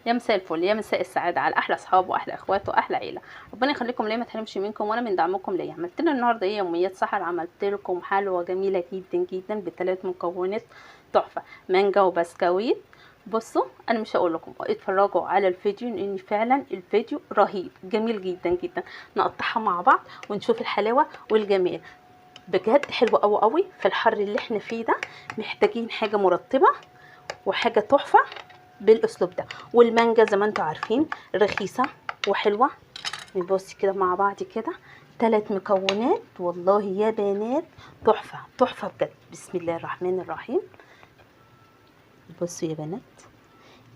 يا مساء الفل، يا مساء السعاده على احلى اصحاب واحلى اخوات واحلى عيله. ربنا يخليكم ليا، ما تحرمش منكم ولا من دعمكم ليا. عملت لنا النهارده ايه؟ يوميات سحر. عملت لكم حلوه جميله جدا جدا بثلاث مكونات تحفه، مانجا وبسكويت. بصوا انا مش هقول لكم، اتفرجوا على الفيديو لان فعلا الفيديو رهيب جميل جدا جدا. نقطعها مع بعض ونشوف الحلاوه والجمال. بجد حلوه قوي قوي في الحر اللي احنا فيه ده. محتاجين حاجه مرطبه وحاجه تحفه بالاسلوب ده. والمانجا زي ما انتم عارفين رخيصه وحلوه. نبص كده مع بعض كده، 3 مكونات والله يا بنات تحفه تحفه بجد. بسم الله الرحمن الرحيم. بصوا يا بنات،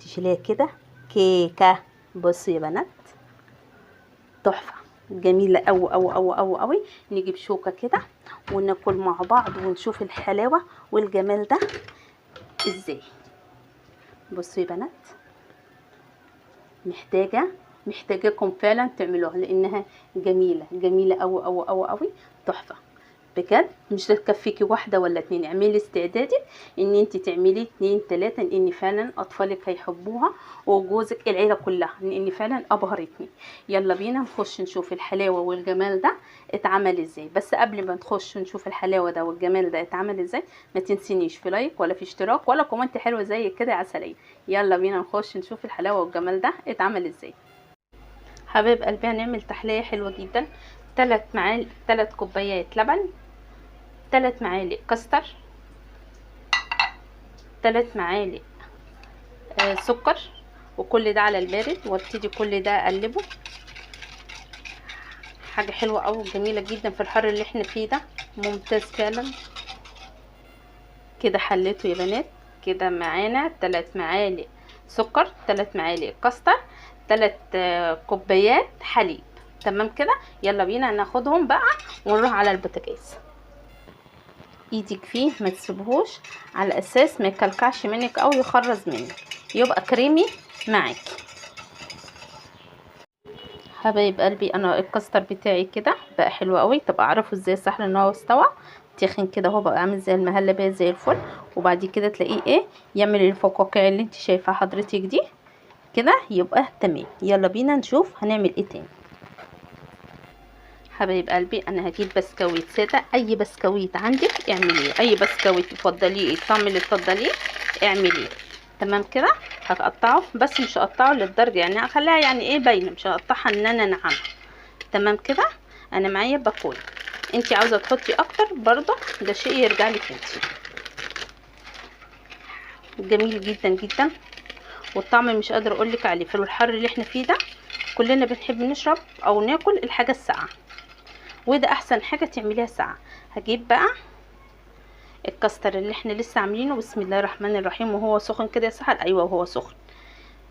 تشيليها كده كيكه. بصوا يا بنات تحفه جميله قوي قوي قوي قوي قوي. نجيب شوكه كده وناكل مع بعض ونشوف الحلاوه والجمال ده ازاي. بصوا يا بنات، محتاجاكم فعلا تعملوها لانها جميله جميله قوي قوي قوي قوي تحفه بجد. مش هتكفيكي واحده ولا 2، اعملي استعدادك ان انت تعملي 2 3 لان فعلا اطفالك هيحبوها وجوزك العيله كلها لان فعلا ابهرتني. يلا بينا نخش نشوف الحلاوه والجمال ده اتعمل ازاي. بس قبل ما نخش نشوف الحلاوه ده والجمال ده اتعمل ازاي، ما تنسينيش في لايك ولا في اشتراك ولا كومنت حلو زي كده عسليه. يلا بينا نخش نشوف الحلاوه والجمال ده اتعمل ازاي. حبايب قلبي هنعمل تحليه حلوه جدا. 3 كوبايات لبن، 3 معالق كاستر، 3 معالق سكر، وكل ده على البارد. وابتدي كل ده اقلبه. حاجه حلوه قوي جميله جدا في الحر اللي احنا فيه ده، ممتاز فعلا. كده حليته يا بنات. كده معانا 3 معالق سكر، 3 معالق كاستر، 3 كوبايات حليب. تمام كده. يلا بينا ناخدهم بقى ونروح على البوتاجاز. ايدك فيه ما تسيبهوش على اساس ما يكلكعش منك او يخرز منك، يبقى كريمي معاكي. حبايب قلبي انا الكاستر بتاعي كده بقى حلو قوي. طب اعرفه ازاي صح ان هو استوى؟ تخن كده هو بقى عامل زي المهلبيه زي الفل. وبعد كده تلاقيه ايه، يعمل الفقاقيع اللي انت شايفاها حضرتك دي كده، يبقى تمام. يلا بينا نشوف هنعمل ايه تاني. حبايب قلبي انا هجيب بسكويت ساده، اي بسكويت عندك اعمليه، اي بسكويت تفضليه الطعم اللي تفضليه اعمليه. تمام كده. هقطعه بس مش هقطعه للدرجه يعني هخليها يعني ايه باينه، مش هقطعها ان انا نعم. تمام كده. انا معايا باكل، انت عاوزه تحطي اكتر برضه ده شيء يرجع لك انت. جميل جدا جدا والطعم مش قادره اقول لك عليه. في الحر اللي احنا فيه ده كلنا بنحب نشرب او ناكل الحاجه الساقعه، وده احسن حاجه تعمليها ساقعه. هجيب بقى الكاستر اللي احنا لسه عاملينه. بسم الله الرحمن الرحيم. وهو سخن كده يا سحر؟ ايوه وهو سخن.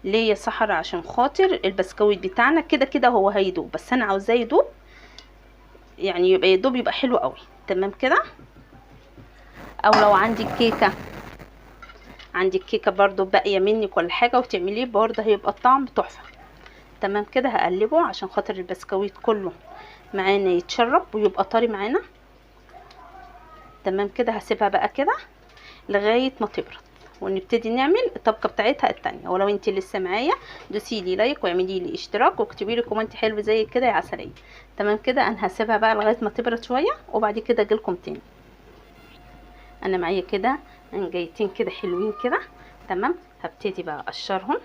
ليه يا سحر؟ عشان خاطر البسكويت بتاعنا كده كده هو هيدوب، بس انا عاوزاه يدوب يعني يبقى يدوب يبقى حلو قوي. تمام كده. او لو عندك كيكه برضو باقيه منك ولا حاجه وتعمليه برضه هيبقى الطعم تحفه. تمام كده. هقلبه عشان خاطر البسكويت كله معانا يتشرب ويبقى طري معانا. تمام كده. هسيبها بقى كده لغايه ما تبرد ونبتدي نعمل الطبقه بتاعتها التانية. ولو انت لسه معايا دوسي لي لايك واعملي لي اشتراك واكتبي لي كومنت حلو زي كده يا عسليه. تمام كده. انا هسيبها بقى لغايه ما تبرد شويه وبعد كده اجيلكم تاني. انا معايا كده انجيتين كده حلوين كده. تمام. هبتدي بقى اقشرهم.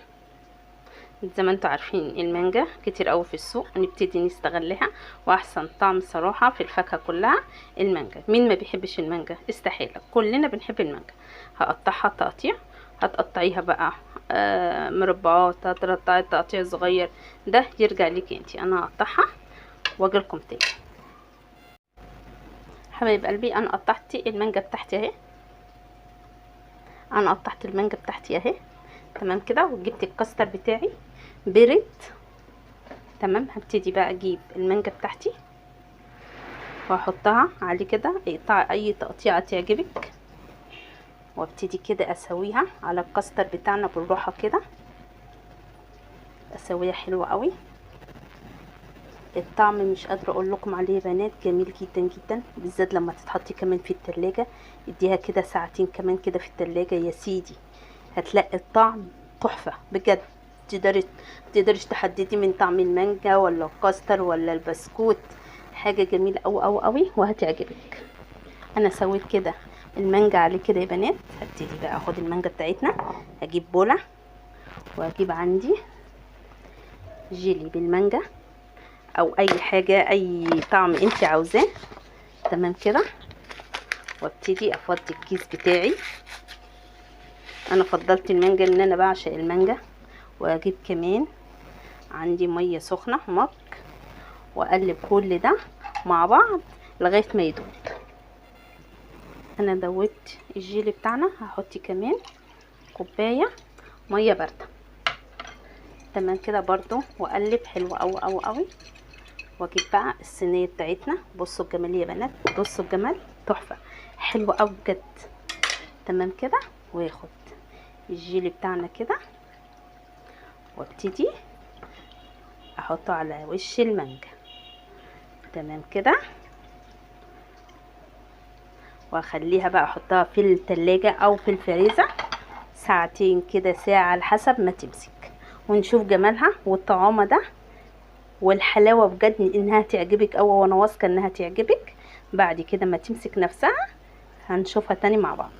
زي ما انتوا عارفين المانجا كتير قوي في السوق، نبتدي نستغلها. واحسن طعم صراحه في الفاكهه كلها المانجا. مين ما بيحبش المانجا؟ استحاله، كلنا بنحب المانجا. هقطعها تقطيع. هتقطعيها بقى مربعات، هتقطعي تقطيع صغير، ده يرجع ليكي انتي. انا هقطعها واجيلكم تاني. حبايب قلبي انا قطعت المانجا بتاعتي اهي. تمام كده. وجبت الكاستر بتاعي برد. تمام. هبتدي بقى اجيب المانجا بتاعتي واحطها عليه كده، اقطع اي تقطيعه تعجبك، وابتدي كده اسويها على الكاستر بتاعنا بالراحه كده. اسويها حلوه قوي. الطعم مش قادره اقول لكم عليه يا بنات، جميل جدا جدا، بالذات لما تتحطي كمان في التلاجة. اديها كده ساعتين كمان كده في التلاجة يا سيدي، هتلاقي الطعم تحفه بجد. تقدريش تحددي من طعم المانجا ولا الكاستر ولا البسكوت. حاجه جميله قوي قوي قوي وهتعجبك. انا سويت كده المانجا عليه كده يا بنات. هبتدي بقى اخد المانجا بتاعتنا، هجيب بوله واجيب عندي جيلي بالمانجا او اي حاجه اي طعم انت عاوزاه. تمام كده. وابتدي افضي الكيس بتاعي. انا فضلت المانجا لان انا بعشق المانجا. واجيب كمان عندي ميه سخنه مج، واقلب كل ده مع بعض لغايه ما يدوب. انا دوبت الجيلي بتاعنا. هحط كمان كوبايه ميه بارده. تمام كده برضو واقلب حلو قوي قوي قوي. واجيب بقى الصينيه بتاعتنا. بصوا الجمال يا بنات، بصوا الجمال تحفه حلو قوي بجد. تمام كده. واخد الجيلي بتاعنا كده وابتدي احطه على وش المانجا. تمام كده. واخليها بقى احطها في التلاجة او في الفريزر ساعتين كده، ساعة على حسب ما تمسك، ونشوف جمالها والطعامة ده والحلاوة بجد انها تعجبك او وانا واثقة انها تعجبك. بعد كده ما تمسك نفسها هنشوفها تاني مع بعض.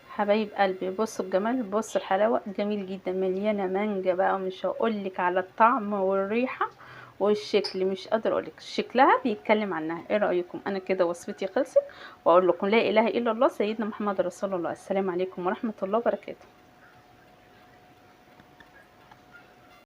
حبايب قلبي بصوا الجمال، بصوا الحلاوة، جميل جدا، مليانة مانجا بقى. مش هقولك على الطعم والريحة والشكل، مش قادرة اقولك، شكلها بيتكلم عنها. ايه رأيكم؟ انا كده وصفتي خلصت، واقول لكم لا اله الا الله سيدنا محمد رسول الله. السلام عليكم ورحمة الله وبركاته.